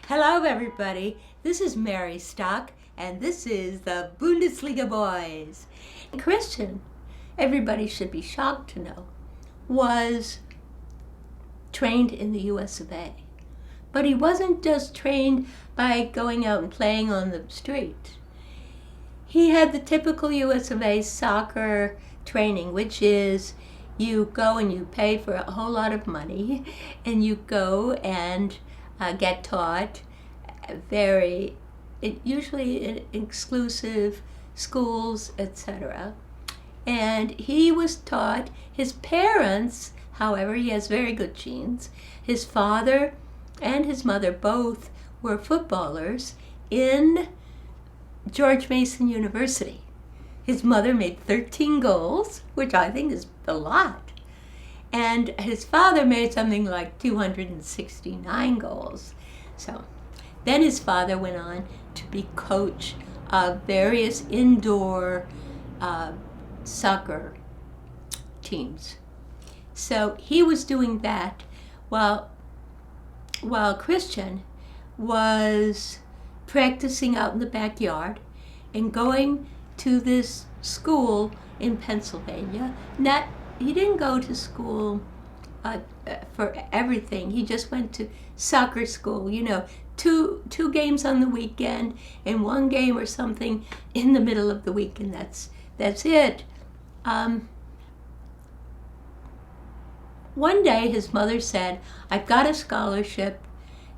Hello everybody, this is Mary Stock and this is the Bundasliga Boys. Christian, everybody should be shocked to know, was trained in the US of A. But he wasn't just trained by going out and playing on the street. He had the typical US of A soccer training, which is you go and you pay for a whole lot of money and you go and get taught usually in exclusive schools, etc. And he was taught, his parents, however, he has very good genes. His father and his mother both were footballers in George Mason University. His mother made 13 goals, which I think is a lot. And his father made something like 269 goals. So then his father went on to be coach of various indoor soccer teams. So he was doing that while Christian was practicing out in the backyard and going to this school in Pennsylvania. He didn't go to school for everything. He just went to soccer school, two games on the weekend and one game or something in the middle of the week, and that's it. One day his mother said, "I've got a scholarship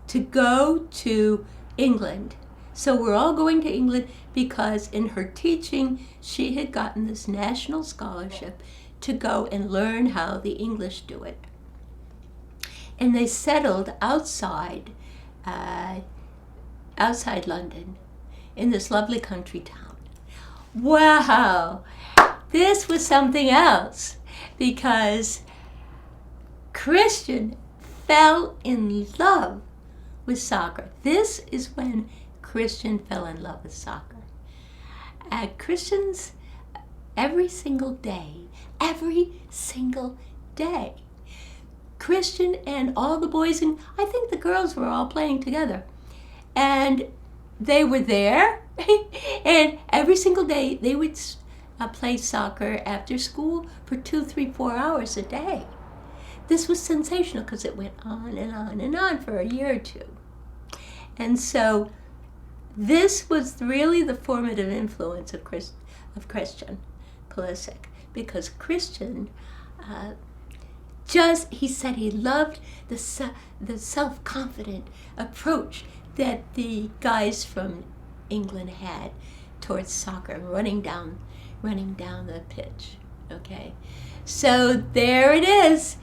to go to England." So we're all going to England because in her teaching she had gotten this national scholarship to go and learn how the English do it. And they settled outside London in this lovely country town. Wow, this was something else because Christian fell in love with soccer. This is when Christian fell in love with soccer. Christians, every single day, Christian and all the boys, and I think the girls were all playing together. And they were there, and every single day they would play soccer after school for 2, 3, 4 hours a day. This was sensational because it went on and on and on for a year or two. And so this was really the formative influence of Christian Pulisic, because Christian he said he loved the self-confident approach that the guys from England had towards soccer, running down the pitch. Okay, so there it is.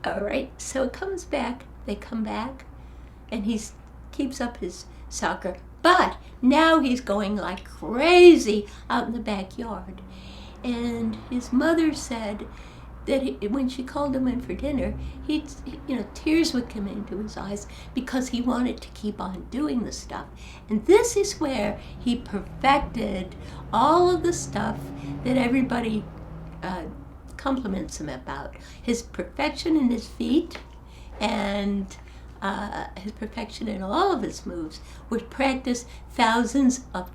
All right, so it comes back. They come back, and he keeps up his soccer, but now he's going like crazy out in the backyard. And his mother said that when she called him in for dinner, tears would come into his eyes because he wanted to keep on doing the stuff. And this is where he perfected all of the stuff that everybody compliments him about. His perfection in his feet and his perfection in all of his moves was practiced thousands and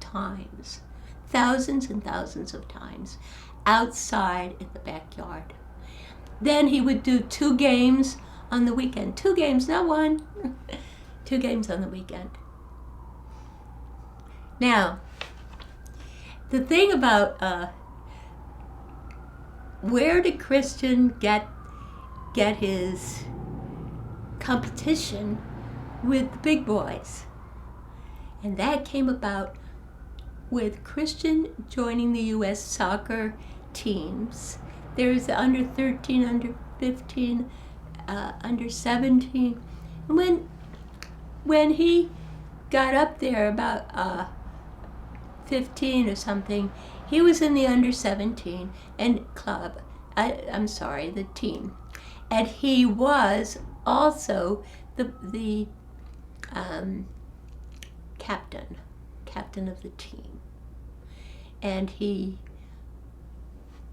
thousands of times outside in the backyard. Then he would do 2 games on the weekend. 2 games, not one. 2 games on the weekend. Now, the thing about where did Christian get his competition with the big boys? And that came about with Christian joining the U.S. soccer teams. There's the under 13, under 15, under 17. And when he got up there about 15 or something, he was in the under 17 and club. The team. And he was also the captain of the team. And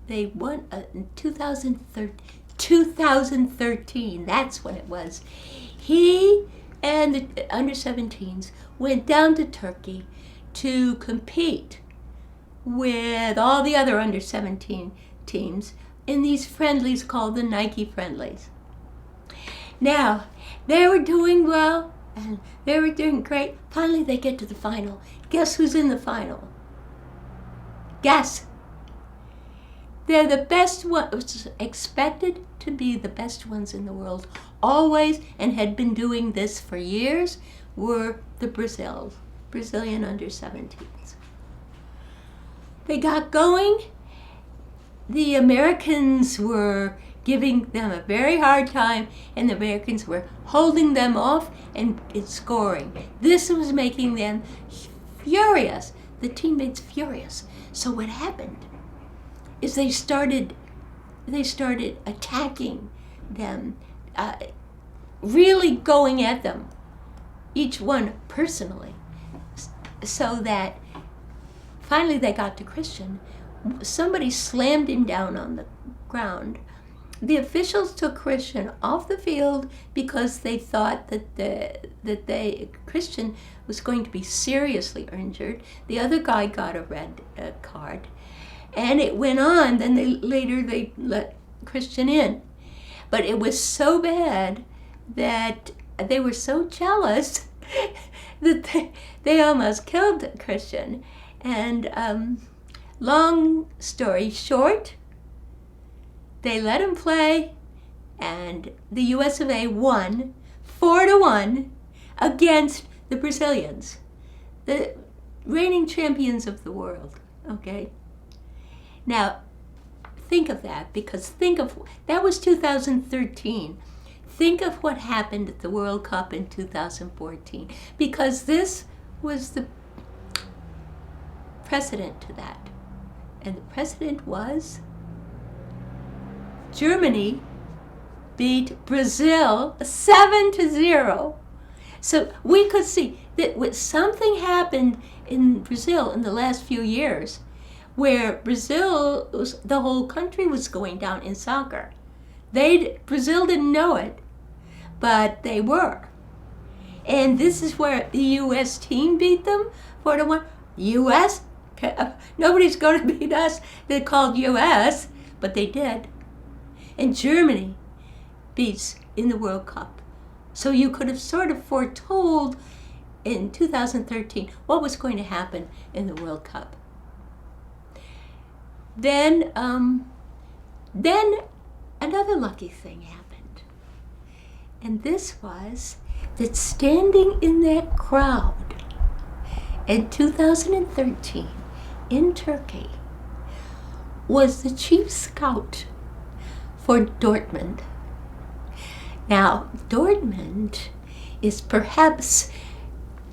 they won in 2013, that's when it was. He and the under-17s went down to Turkey to compete with all the other under-17 teams in these friendlies called the Nike friendlies. Now, they were doing well, and they were doing great. Finally, they get to the final. Guess who's in the final? Guess. They're the best ones, expected to be the best ones in the world, always, and had been doing this for years, were the Brazilian under-17s. They got going. The Americans were giving them a very hard time, and the Americans were holding them off and scoring. This was making them furious, the teammates furious. So what happened is they started attacking them, really going at them, each one personally, so that finally they got to Christian. Somebody slammed him down on the ground. The officials took Christian off the field because they thought that Christian was going to be seriously injured. The other guy got a red card, and it went on. Then they let Christian in, but it was so bad that they were so jealous that they almost killed Christian. And long story short, they let him play, and the US of A won 4-1 against the Brazilians, the reigning champions of the world, okay? Now, think of that, because that was 2013. Think of what happened at the World Cup in 2014, because this was the precedent to that. And the precedent was Germany beat Brazil 7-0. So we could see that something happened in Brazil in the last few years where the whole country was going down in soccer. Brazil didn't know it, but they were. And this is where the U.S. team beat them 4-1. U.S.? Nobody's going to beat us. They're called U.S., but they did. And Germany beats in the World Cup. So you could have sort of foretold in 2013 what was going to happen in the World Cup. Then another lucky thing happened. And this was that standing in that crowd in 2013 in Turkey was the chief scout for Dortmund. Now, Dortmund is perhaps,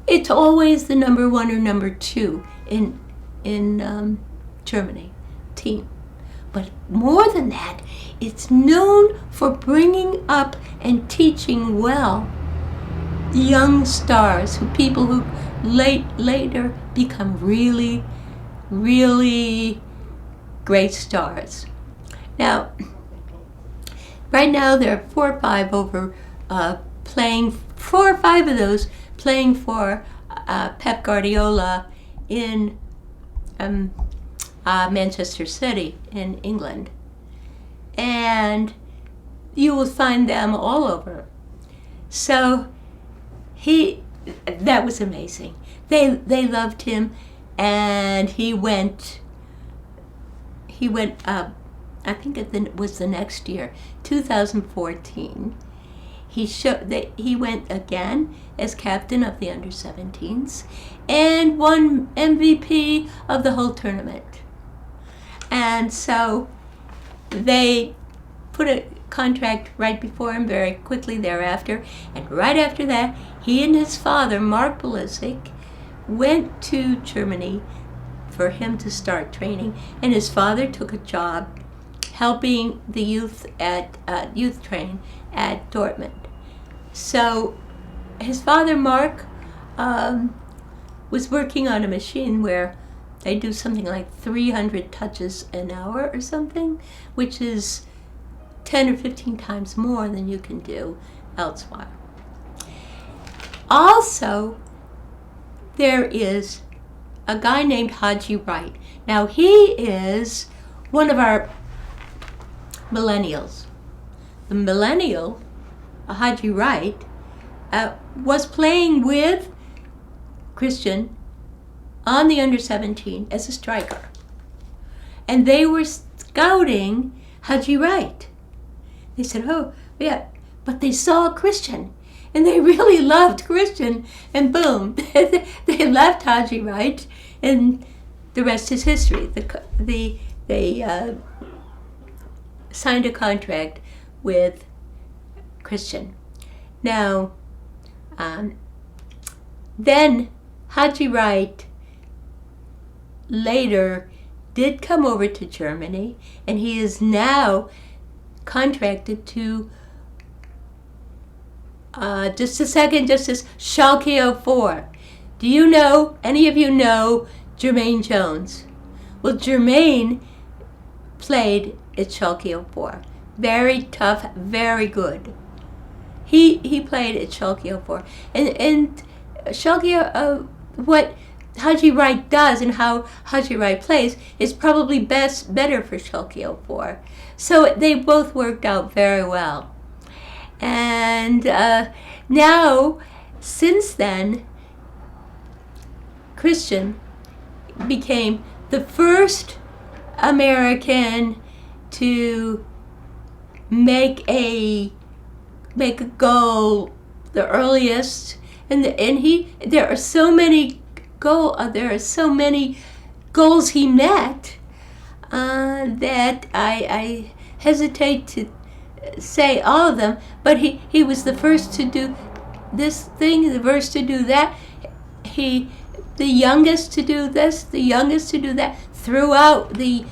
it's always the number 1 or number 2 in Germany team. But more than that, it's known for bringing up and teaching well young stars, people who later become really, really great stars. Now, right now there are 4 or 5 4 or 5 of those playing for Pep Guardiola in Manchester City in England. And you will find them all over. So that was amazing. They loved him, and he went I think it was the next year, 2014. He went again as captain of the under-17s and won MVP of the whole tournament. And so they put a contract right before him very quickly thereafter. And right after that, he and his father, Mark Pulisic, went to Germany for him to start training. And his father took a job helping the youth train at Dortmund. So his father, Mark, was working on a machine where they do something like 300 touches an hour or something, which is 10 or 15 times more than you can do elsewhere. Also, there is a guy named Haji Wright. Now, he is one of our millennials. The millennial, Haji Wright, was playing with Christian on the under-17 as a striker. And they were scouting Haji Wright. They said, oh, yeah, but they saw Christian. And they really loved Christian. And boom, they left Haji Wright, and the rest is history. They signed a contract with Christian. Now, then Haji Wright later did come over to Germany, and he is now contracted to, just as Schalke 04. Do you know, any of you know Jermaine Jones? Well, Jermaine played at Schalke 04. Very tough, very good. He played at Schalke 04. And Schalke, what Haji Wright does and how Haji Wright plays is probably better for Schalke 04. So they both worked out very well. And now, since then, Christian became the first American to make a goal, the earliest, and there are so many goals he met that I hesitate to say all of them, but he was the first to do this thing, the first to do that. The youngest to do this, the youngest to do that throughout the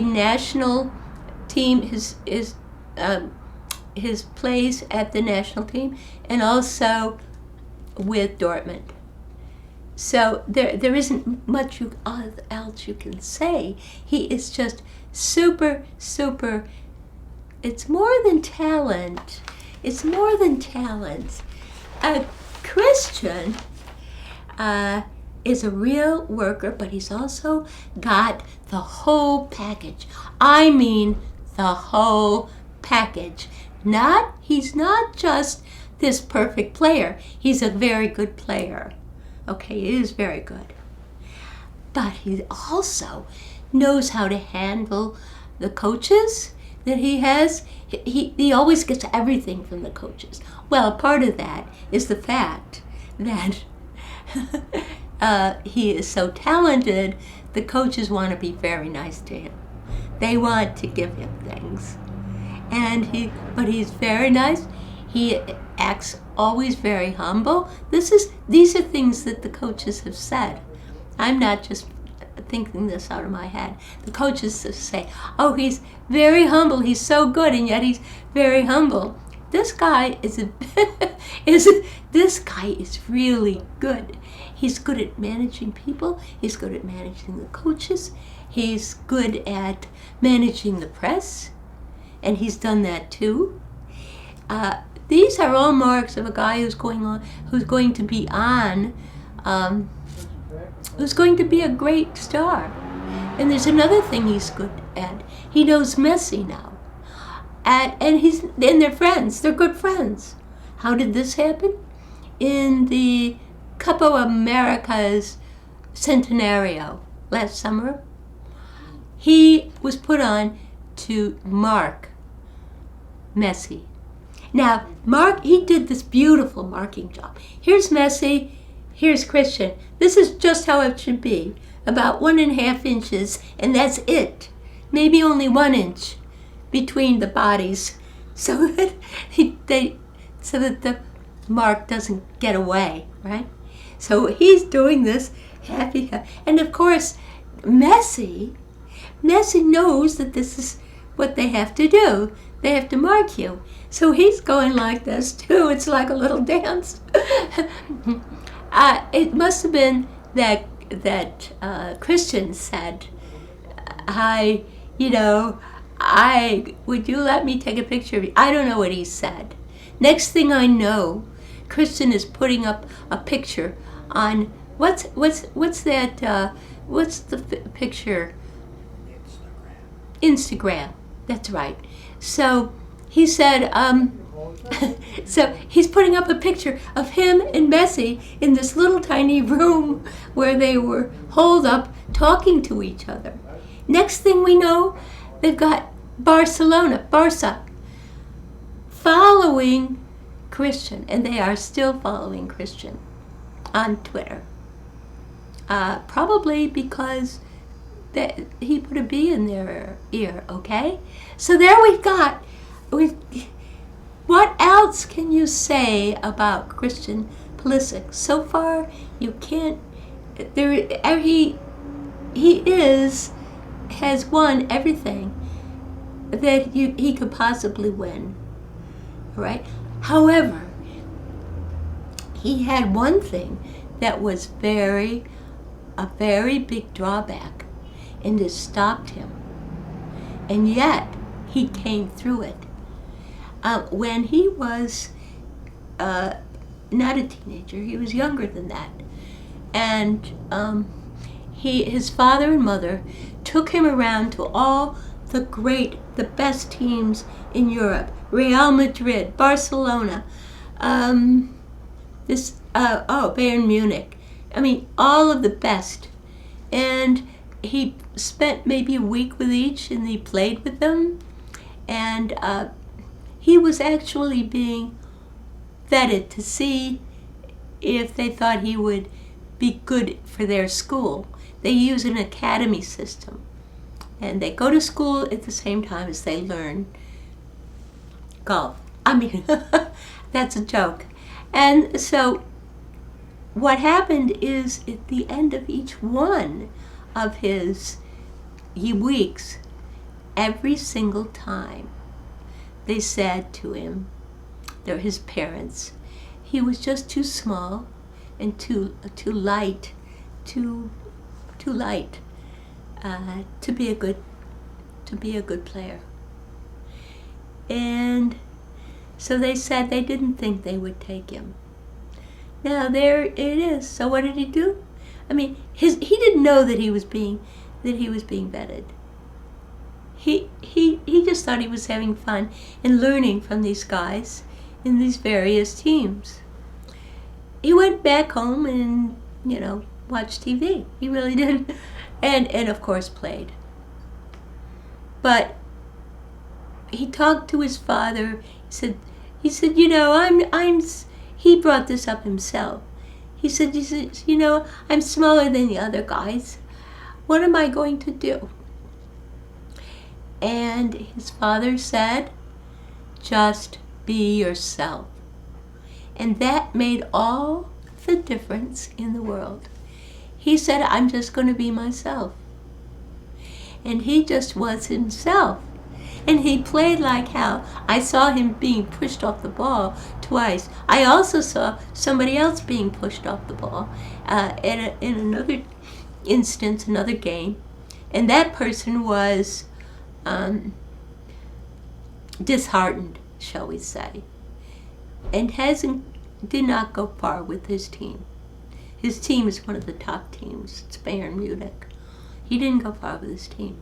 national team, his plays at the national team, and also with Dortmund. So there isn't much else you can say. He is just super. It's more than talent. It's more than talent. Christian is a real worker, but he's also got the whole package. I mean the whole package. He's not just this perfect player. He's a very good player. Okay, he is very good. But he also knows how to handle the coaches that he has. He always gets everything from the coaches. Well, part of that is the fact that he is so talented, the coaches want to be very nice to him. They want to give him things. But he's very nice. He acts always very humble. These are things that the coaches have said. I'm not just thinking this out of my head. The coaches say, oh, he's very humble, he's so good, and yet he's very humble. This guy is really good. He's good at managing people. He's good at managing the coaches. He's good at managing the press, and he's done that too. These are all marks of a guy who's going to be a great star. And there's another thing he's good at. He knows Messi now. And they're friends. They're good friends. How did this happen? In the Copa America's Centenario last summer, he was put on to mark Messi. Now, he did this beautiful marking job. Here's Messi, here's Christian. This is just how it should be. About 1.5 inches, and that's it. Maybe only 1 inch between the bodies, so that the mark doesn't get away, right? So he's doing this happy, and of course, Messi knows that this is what they have to do. They have to mark you. So he's going like this too. It's like a little dance. It must have been that Christian said, would you let me take a picture of you? I don't know what he said. Next thing I know, Christian is putting up a picture on what's that? What's the picture? Instagram. That's right. So he said, so he's putting up a picture of him and Messi in this little tiny room where they were holed up talking to each other. Next thing we know, they've got Barca, following Christian, and they are still following Christian on Twitter. Probably because that he put a bee in their ear, okay? So there what else can you say about Christian Pulisic? So far, you can't, has won everything that he could possibly win, right? However, he had one thing that was a very big drawback, and it stopped him. And yet, he came through it. When he was not a teenager, he was younger than that. And his father and mother took him around to all the best teams in Europe. Real Madrid, Barcelona, Bayern Munich. I mean, all of the best. And he spent maybe a week with each, and he played with them. And he was actually being vetted to see if they thought he would be good for their school. They use an academy system, and they go to school at the same time as they learn golf. I mean, that's a joke. And so what happened is, at the end of each one of his weeks, every single time they said to him, they're his parents, he was just too small and too light to be a good player. And so they said they didn't think they would take him. Now there it is. So what did he do? I mean, he didn't know that he was being vetted. He just thought he was having fun and learning from these guys in these various teams. He went back home and, watched TV. He really did. And of course played. But he talked to his father. He said, he brought this up himself. He said, I'm smaller than the other guys. What am I going to do? And his father said, just be yourself. And that made all the difference in the world. He said, I'm just going to be myself. And he just was himself. And he played like hell. I saw him being pushed off the ball twice. I also saw somebody else being pushed off the ball in another instance, another game. And that person was disheartened, shall we say, and did not go far with his team. His team is one of the top teams. It's Bayern Munich. He didn't go far with his team.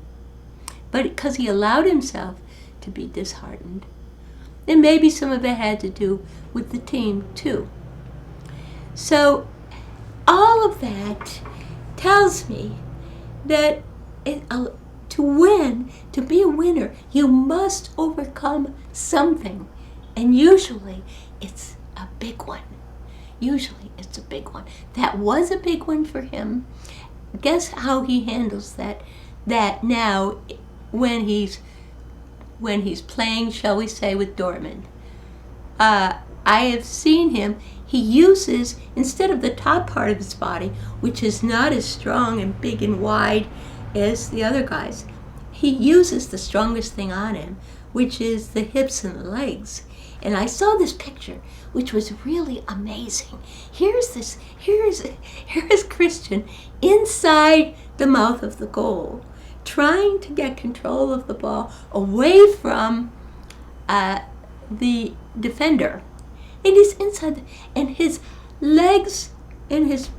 But because he allowed himself to be disheartened, and maybe some of it had to do with the team too. So all of that tells me that to win, to be a winner, you must overcome something. And usually it's a big one. Usually it's a big one. That was a big one for him. Guess how he handles that now when he's playing, shall we say, with Dortmund. I have seen him, he uses, instead of the top part of his body, which is not as strong and big and wide as the other guys, he uses the strongest thing on him, which is the hips and the legs. And I saw this picture, which was really amazing. Here's Christian inside the mouth of the goal, trying to get control of the ball away from the defender. and he's inside, and his legs and his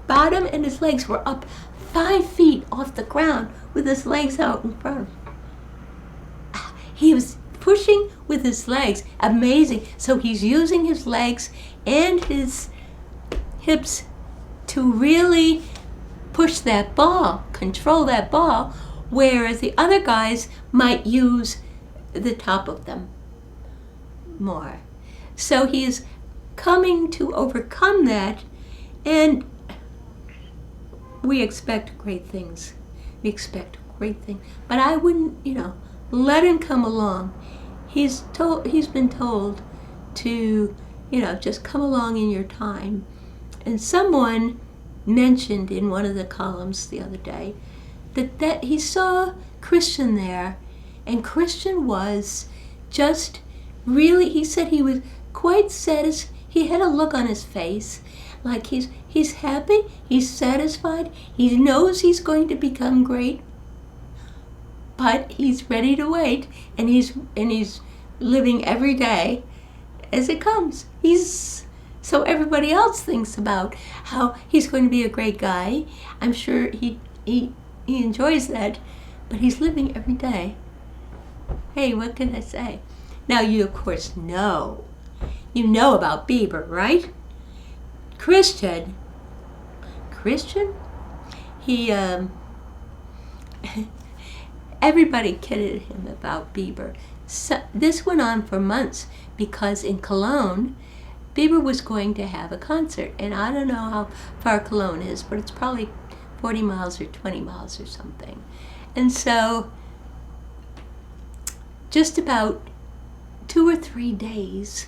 bottom and his legs were up 5 feet off the ground with his legs out in front of him. He was pushing with his legs. Amazing. So he's using his legs and his hips to really push that ball, control that ball, whereas the other guys might use the top of them more. So he's coming to overcome that, and we expect great things. We expect great things. But I wouldn't, let him come along. He's been told to, just come along in your time. And someone mentioned in one of the columns the other day that he saw Christian there, and Christian was just really, he said he was quite satisfied. He had a look on his face like he's happy, he's satisfied, he knows he's going to become great, but he's ready to wait, and he's living every day as it comes. So everybody else thinks about how he's going to be a great guy. I'm sure he enjoys that, but he's living every day. Hey, what can I say? Now you of course know about Bieber, right? Christian, he everybody kidded him about Bieber. So this went on for months because in Cologne, Bieber was going to have a concert, and I don't know how far Cologne is, but it's probably 40 miles or 20 miles or something. And so just about 2 or 3 days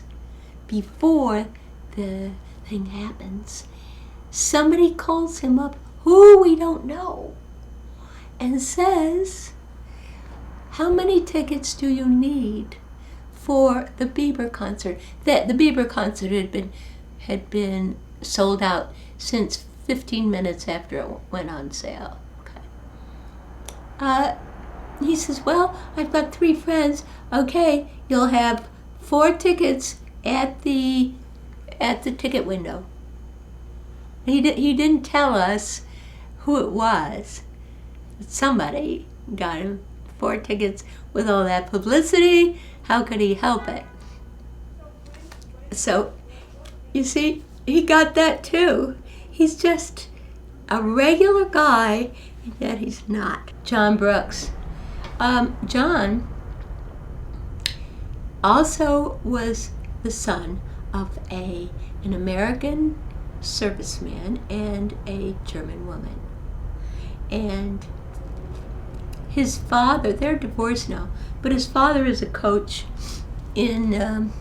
before the thing happens, somebody calls him up, who we don't know, and says, how many tickets do you need for the Bieber concert? That the Bieber concert had been sold out since 15 minutes after it went on sale. Okay. He says, well, I've got 3 friends. Okay, you'll have 4 tickets at the ticket window. He didn't tell us who it was. Somebody got him 4 tickets with all that publicity. How could he help it? So, you see, he got that too. He's just a regular guy, and yet he's not. John Brooks. John also was the son of an American serviceman and a German woman. And his father, they're divorced now, but his father is a coach in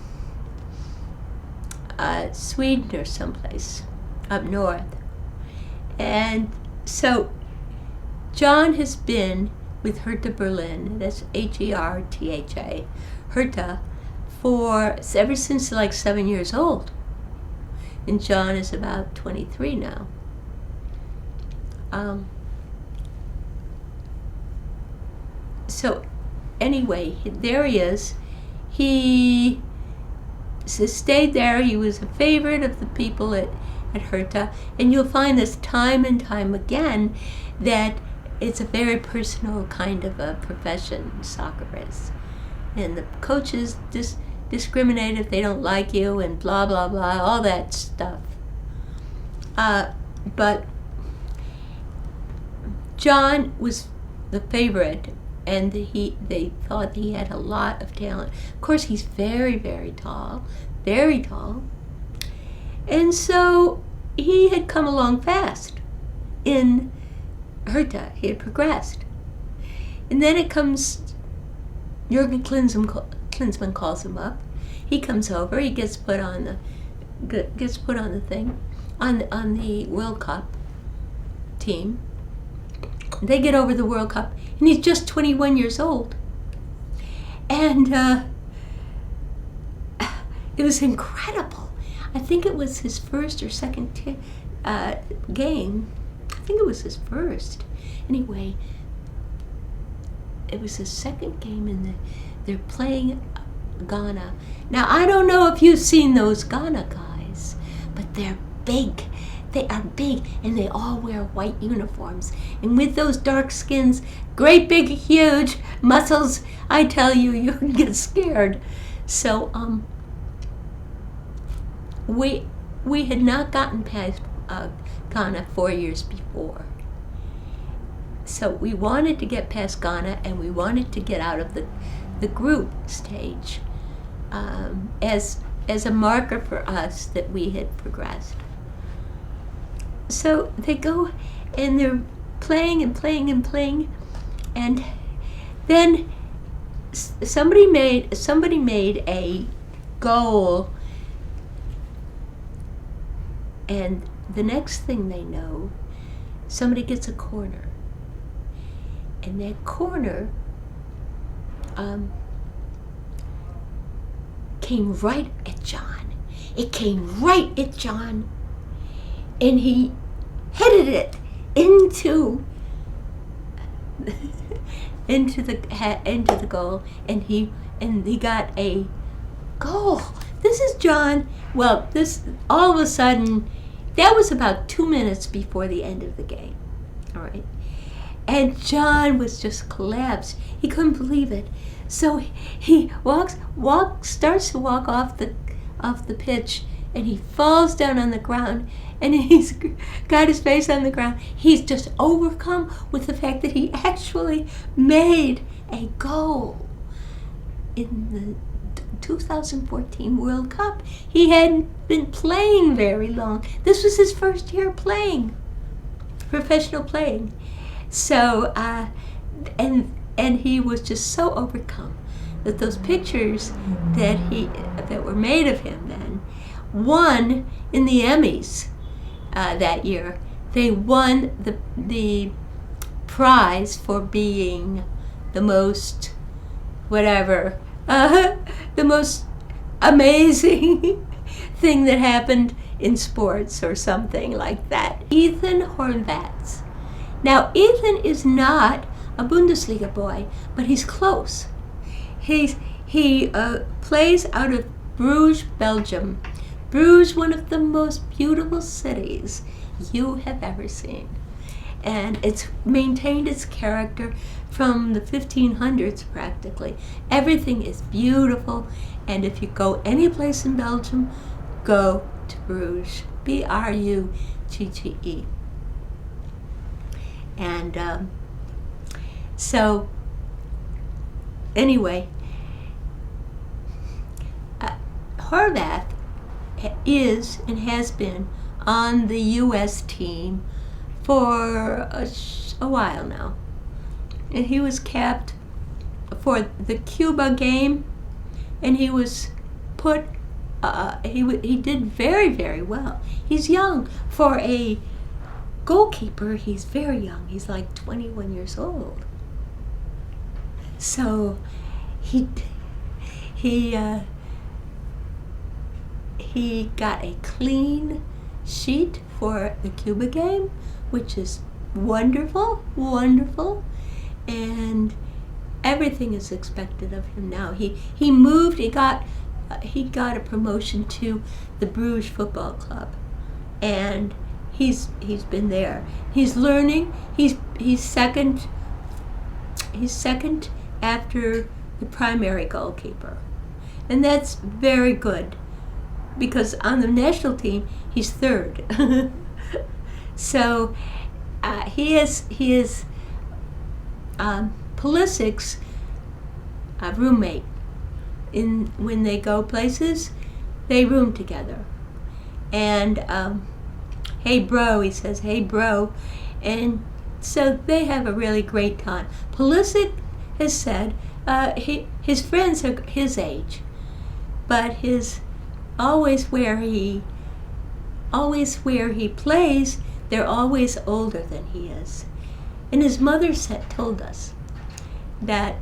Sweden or someplace up north. And so John has been with Hertha Berlin, that's Hertha, Hertha, ever since like 7 years old. And John is about 23 now. So anyway, there he is. He stayed there. He was a favorite of the people at Hertha. And you'll find this time and time again that it's a very personal kind of a profession, soccer is. And the coaches discriminate if they don't like you and blah, blah, blah, all that stuff. But John was the favorite, and they thought he had a lot of talent. Of course, he's very, very tall, very tall. And so he had come along fast in Hertha. He had progressed. And then it comes, Jurgen Klinsmann calls him up. He comes over, he gets put on the thing, on the World Cup team. They get over the World Cup, and he's just 21 years old. And it was incredible. I think it was his first or second game. I think it was his first. Anyway, it was his second game, and they're playing Ghana. Now, I don't know if you've seen those Ghana guys, but they're big. They are big, and they all wear white uniforms. And with those dark skins, great big, huge muscles, I tell you, you can get scared. So, we had not gotten past Ghana 4 years before. So we wanted to get past Ghana, and we wanted to get out of the group stage as a marker for us that we had progressed. So they go, and they're playing and playing and playing, and then somebody made a goal, and the next thing they know, somebody gets a corner, and that corner came right at John. It came right at John, and he headed it into the goal, and he got a goal. This is John. Well, this all of a sudden, that was about 2 minutes before the end of the game. All right, and John was just collapsed. He couldn't believe it. So he starts to walk off the pitch, and he falls down on the ground, and he's got his face on the ground. He's just overcome with the fact that he actually made a goal in the 2014 World Cup. He hadn't been playing very long. This was his first year playing, professional playing. So, and he was just so overcome that those pictures that were made of him then won in the Emmys that year. They won the prize for being the most the most amazing thing that happened in sports or something like that. Ethan Horvath. Now, Ethan is not a Bundesliga boy, but he's close. He plays out of Bruges, Belgium. Bruges, one of the most beautiful cities you have ever seen. And it's maintained its character from the 1500s practically. Everything is beautiful, and if you go any place in Belgium, go to Bruges. Brugge. And so anyway, Horvath is and has been on the U.S. team for a while now. And he was capped for the Cuba game, and he was put, he did very, very well. He's young. For a goalkeeper, he's very young. He's like 21 years old. So he got a clean sheet for the Cuba game, which is wonderful, and everything is expected of him now. He moved. He got a promotion to the Bruges Football Club, and he's been there. He's learning. He's second after the primary goalkeeper, and that's very good, because on the national team he's third. So he is Pulisic's roommate. When they go places, they room together. And hey bro, he says, hey bro, and so they have a really great time. Pulisic has said his friends are his age, but always where he plays, they're always older than he is. And his mother told us that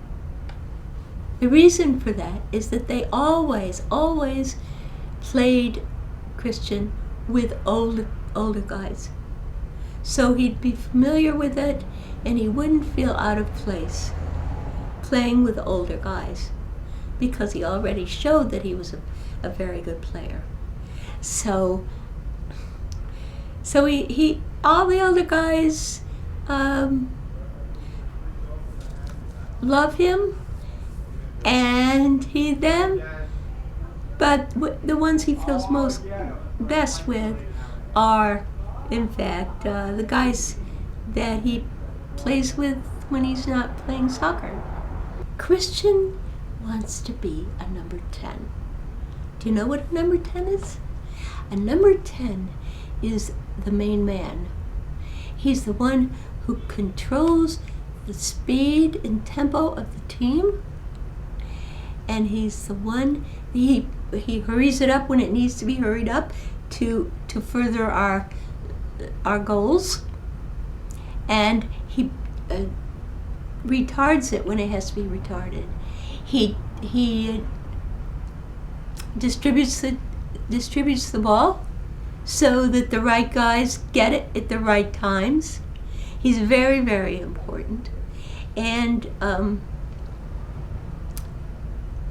the reason for that is that they always played Christian with older guys. So he'd be familiar with it, and he wouldn't feel out of place playing with older guys. because he already showed that he was a very good player. So he all the other guys love him, and he them, but the ones he feels most best with are, in fact, the guys that he plays with when he's not playing soccer. Christian wants to be a number 10. Do you know what a number 10 is? A number 10 is the main man. He's the one who controls the speed and tempo of the team, and he's the one, he hurries it up when it needs to be hurried up to further our goals, and he retards it when it has to be retarded. He distributes the ball so that the right guys get it at the right times. He's very, very important. And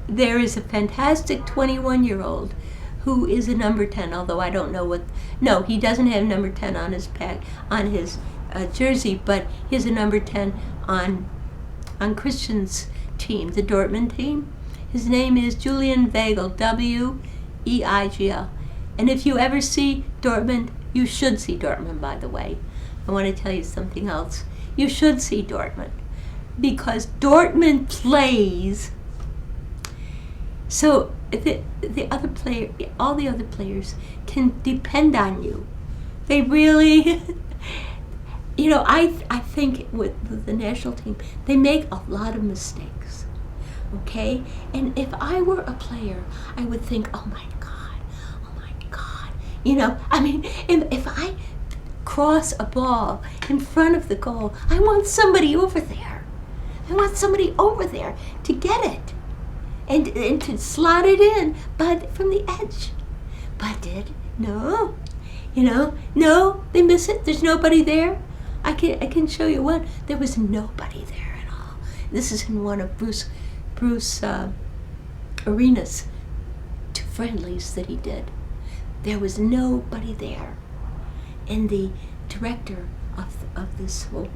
there is a fantastic 21-year-old who is a number 10, although I don't know what. No, he doesn't have number 10 on his jersey, but he has a number 10 on Christian's team, the Dortmund team. His name is Julian Weigl, W-E-I-G-L. And if you ever see Dortmund, you should see Dortmund, by the way. I want to tell you something else. You should see Dortmund, because Dortmund plays. So the other player, all the other players can depend on you. They really, I think with the national team, they make a lot of mistakes. Okay? And if I were a player, I would think, oh my God. If I cross a ball in front of the goal, I want somebody over there. I want somebody over there to get it and to slot it in, but from the edge. But no, they miss it. There's nobody there. I can show you one. There was nobody there at all. This is in one of Bruce Arenas' 2 friendlies that he did. There was nobody there. And the director of this whole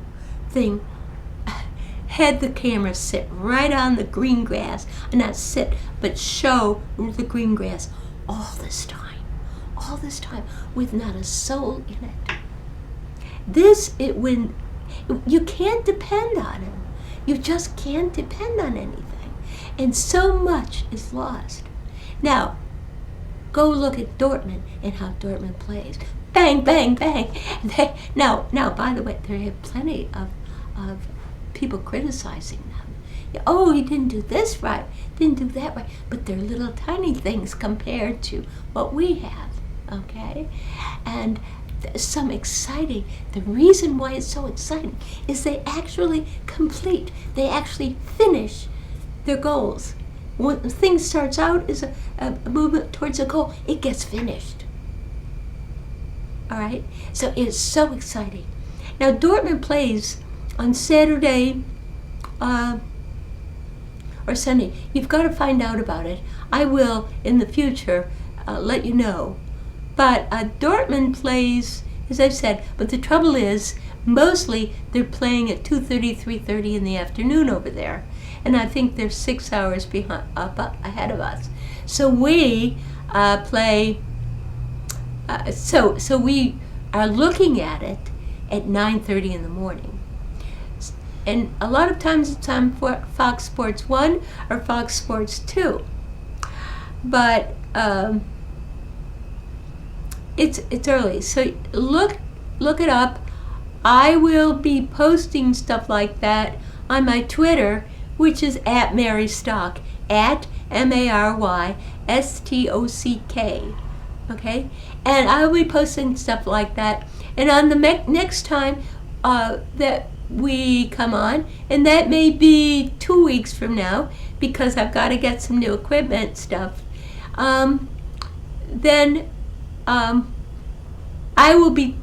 thing had the camera sit right on the green grass, and not sit, but show the green grass all this time, with not a soul in it. When you can't depend on him. You just can't depend on anything. And so much is lost. Now, go look at Dortmund and how Dortmund plays. Bang, bang, bang. Now, by the way, there are plenty of people criticizing them. Oh, he didn't do this right, didn't do that right. But they're little tiny things compared to what we have, okay? And the reason why it's so exciting is they actually complete, they actually finish their goals. When the thing starts out as a movement towards a goal, it gets finished. All right? So it's so exciting. Now, Dortmund plays on Saturday or Sunday. You've got to find out about it. I will, in the future, let you know. But Dortmund plays, as I've said, but the trouble is, mostly they're playing at 2:30, 3:30 in the afternoon over there. And I think they're 6 hours ahead of us. So we play, so we are looking at it at 9:30 in the morning. And a lot of times it's on Fox Sports 1 or Fox Sports 2. But it's early. So look it up. I will be posting stuff like that on my Twitter, which is at Mary Stock, at MaryStock. Okay? And I will be posting stuff like that. And on the next time that we come on, and that may be 2 weeks from now, because I've got to get some new equipment stuff, then I will be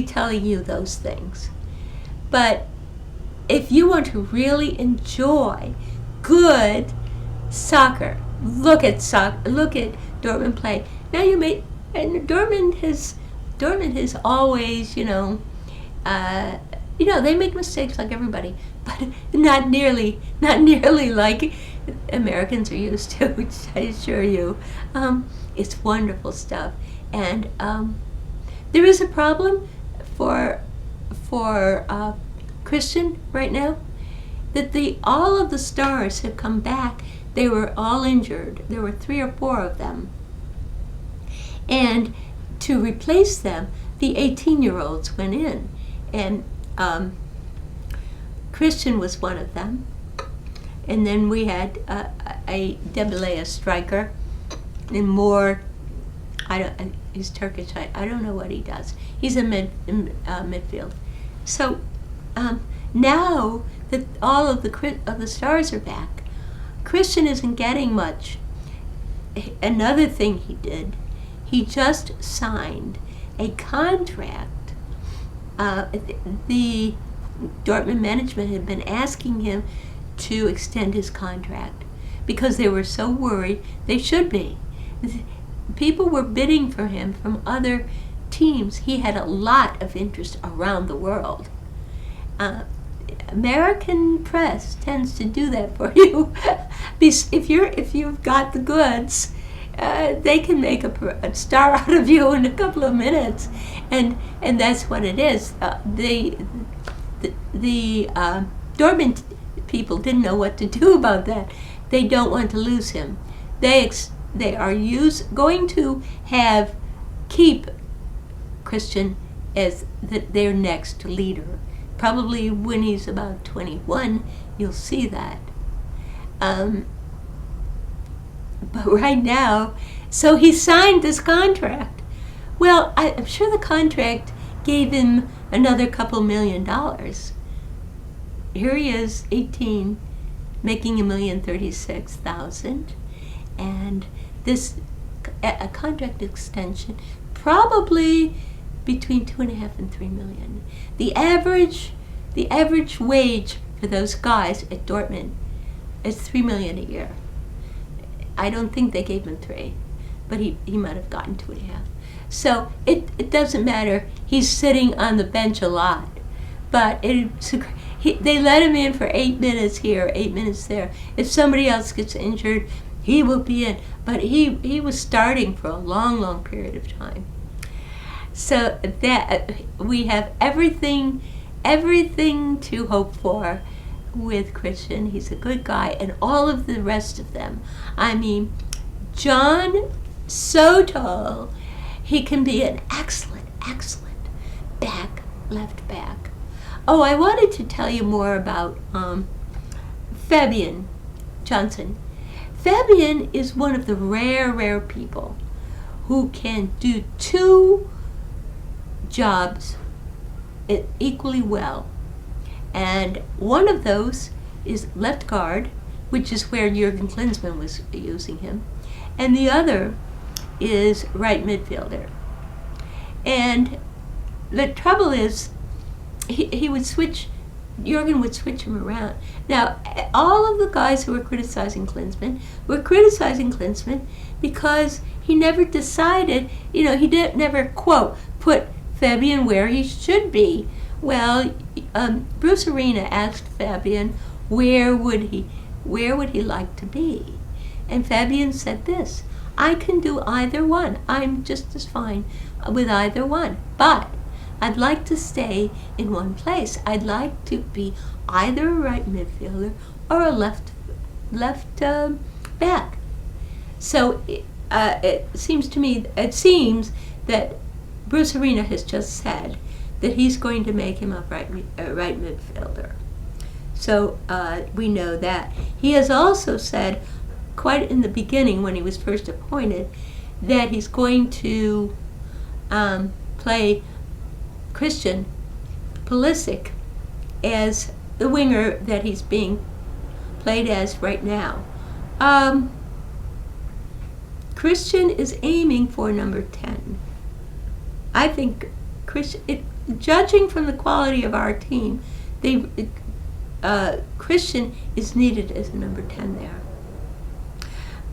telling you those things. But if you want to really enjoy good Soccer. Look at Dortmund play. Now and Dortmund has always, they make mistakes like everybody, but not nearly like Americans are used to, which I assure you. It's wonderful stuff. And there is a problem for Christian right now, that all of the stars have come back. They were all injured. There were 3 or 4 of them. And to replace them, the 18-year-olds went in. And Christian was one of them. And then we had a Dembele, a striker, and more. He's Turkish. I don't know what he does. He's a midfield. So now that all of the stars are back, Christian isn't getting much. Another thing he did, he just signed a contract. The Dortmund management had been asking him to extend his contract because they were so worried. They should be. People were bidding for him from other teams. He had a lot of interest around the world. American press tends to do that for you. If you've got the goods, they can make a star out of you in a couple of minutes, and that's what it is. The Dortmund people didn't know what to do about that. They don't want to lose him. They are going to keep Christian as their next leader. Probably when he's about 21, you'll see that. But right now, so he signed this contract. Well, I'm sure the contract gave him another couple $1 million. Here he is, 18, making $1,036,000, and a contract extension, probably between $2.5 and $3 million. The average wage for those guys at Dortmund is $3 million a year. I don't think they gave him 3, but he might have gotten 2.5. So it doesn't matter. He's sitting on the bench a lot, but they let him in for 8 minutes here, 8 minutes there. If somebody else gets injured, he will be in. But he was starting for a long period of time. So that we have everything to hope for with Christian. He's a good guy, and all of the rest of them. I mean, John, so tall, he can be an excellent left back. Oh, I wanted to tell you more about Fabian Johnson. Fabian is one of the rare people who can do 2 jobs equally well. And one of those is left guard, which is where Jurgen Klinsmann was using him. And the other is right midfielder. And the trouble is, he would switch, Jurgen would switch him around. Now, all of the guys who were criticizing Klinsmann because he never decided, he never, quote, put Fabian where he should be. Well, Bruce Arena asked Fabian where would he like to be, and Fabian said this: I can do either one. I'm just as fine with either one, but I'd like to stay in one place. I'd like to be either a right midfielder or a left back. So it seems that Bruce Arena has just said that he's going to make him a right midfielder. So we know that. He has also said, quite in the beginning when he was first appointed, that he's going to play Christian Pulisic as the winger that he's being played as right now. Christian is aiming for number 10. I think judging from the quality of our team, Christian is needed as a number 10 there.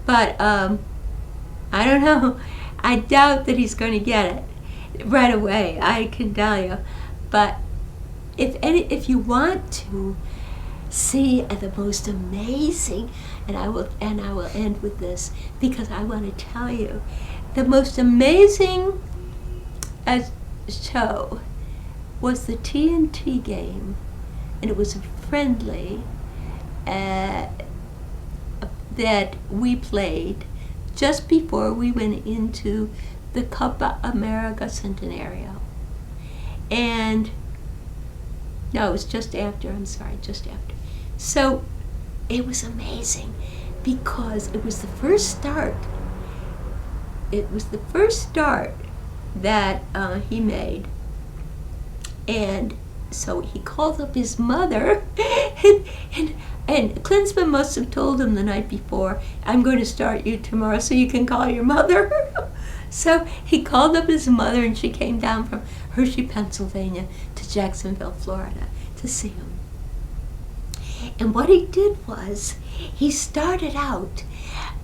But I don't know. I doubt that he's going to get it right away, I can tell you. But if you want to see the most amazing, and I will end with this, because I want to tell you the most amazing show was the TNT game, and it was a friendly that we played just before we went into the Copa America Centenario. And no, it was just after, just after. So it was amazing because it was the first start. It was the first start that he made. And so he called up his mother, and Klinsmann must have told him the night before, I'm going to start you tomorrow so you can call your mother. So he called up his mother, and she came down from Hershey, Pennsylvania to Jacksonville, Florida to see him. And what he did was, he started out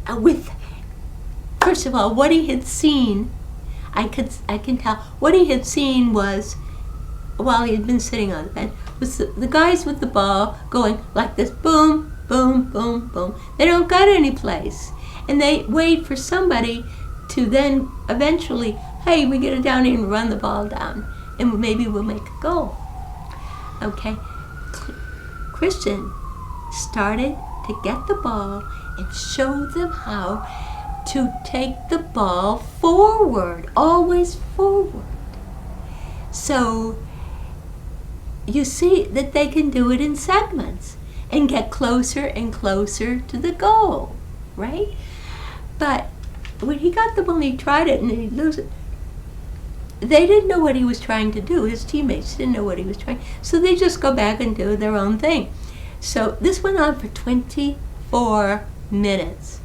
with, first of all, what he had seen. I can tell what he had seen was, while he had been sitting on the bench, was the guys with the ball going like this, boom, boom, boom, boom. They don't got any place, and they wait for somebody to then eventually, hey, we get it down here and run the ball down, and maybe we'll make a goal. Okay, Christian started to get the ball and show them how to take the ball forward, always forward. So you see that they can do it in segments and get closer and closer to the goal, right? But when he got the ball, he tried it and he'd lose it. They didn't know what he was trying to do. His teammates didn't know what he was trying. So they just go back and do their own thing. So this went on for 24 minutes.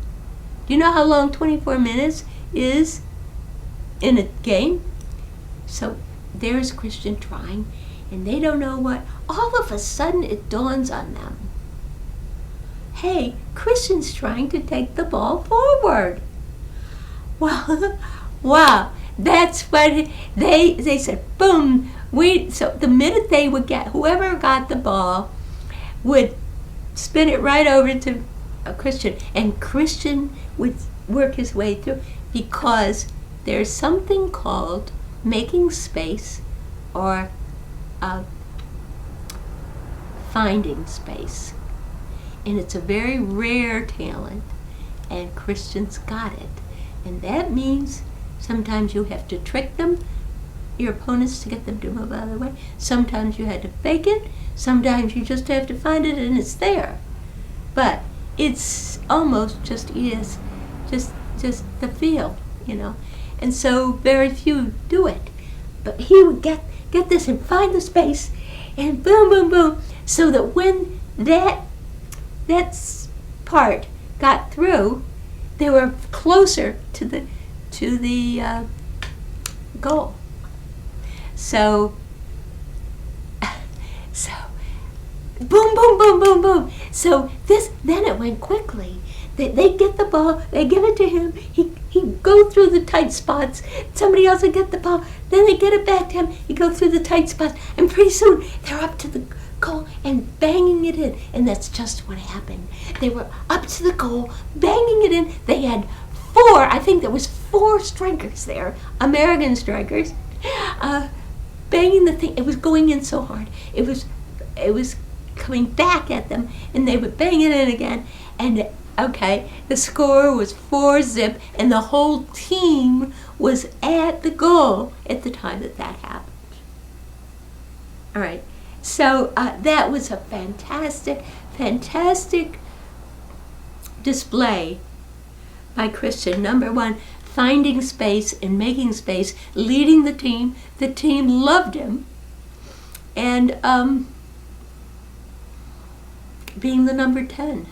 Do you know how long 24 minutes is in a game? So there's Christian trying, and they don't know what. All of a sudden it dawns on them. Hey, Christian's trying to take the ball forward. Well, wow, that's what they said, boom. So the minute they would get, whoever got the ball would spin it right over to Christian, and Christian would work his way through, because there's something called making space or finding space, and it's a very rare talent, and Christian's got it. And that means sometimes you have to trick them, your opponents, to get them to move out of the way. Sometimes you had to fake it. Sometimes you just have to find it and it's there. But it's almost just the feel, you know. And so very few do it. But he would get this and find the space and boom, boom, boom. So that when that part got through, they were closer to the goal. So boom, boom, boom, boom, boom. So then it went quickly. They get the ball, they give it to him, he'd go through the tight spots, somebody else would get the ball, then they get it back to him, he'd go through the tight spots, and pretty soon they're up to the goal and banging it in. And that's just what happened. They were up to the goal, banging it in. They had four strikers there, American strikers, banging the thing. It was going in so hard. It was coming back at them, and they would bang it in again. And okay, the score was 4-0, and the whole team was at the goal at the time that happened. All right, so that was a fantastic display by Christian. Number one, finding space and making space, leading the team. The team loved him, and being the number 10.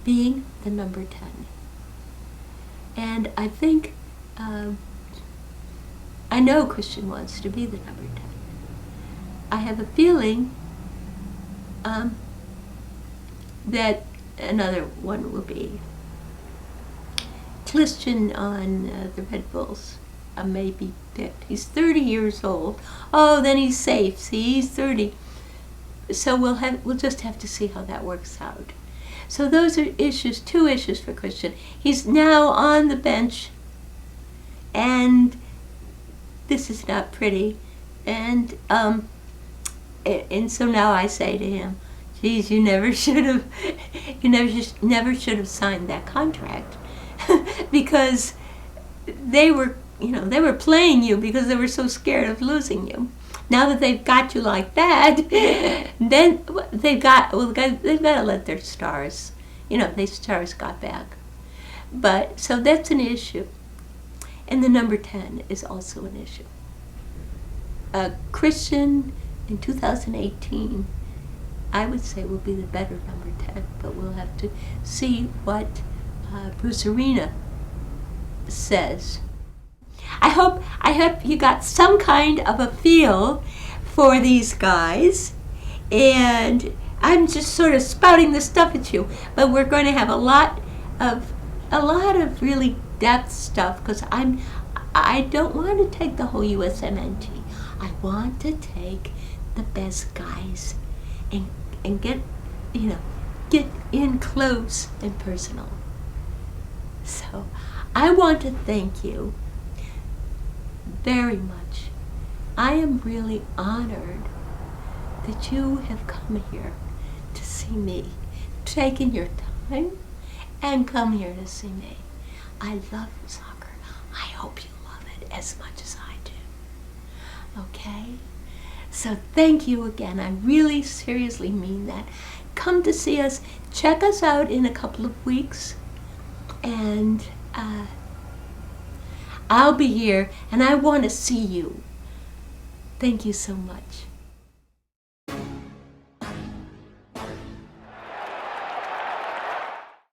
And I think, I know Christian wants to be the number 10. I have a feeling that another one will be. Christian on the Red Bulls may be picked. He's 30 years old. Oh, then he's safe. See, he's 30. So we'll just have to see how that works out. So those are issues, 2 issues for Christian. He's now on the bench, and this is not pretty. And so now I say to him, "Geez, you never should have signed that contract," because they were playing you because they were so scared of losing you. Now that they've got you like that, then they've got to let their stars, their stars got back. But so that's an issue, and the number 10 is also an issue. Christian in 2018, I would say, will be the better number 10, but we'll have to see what Bruce Arena says. I hope you got some kind of a feel for these guys, and I'm just sort of spouting this stuff at you, but we're going to have a lot of really depth stuff, because I don't want to take the whole USMNT. I want to take the best guys and get in close and personal. So I want to thank you very much. I am really honored that you have come here to see me, taken your time and come here to see me. I love soccer. I hope you love it as much as I do. Okay? So thank you again. I really seriously mean that. Come to see us. Check us out in a couple of weeks. And I'll be here, and I want to see you. Thank you so much.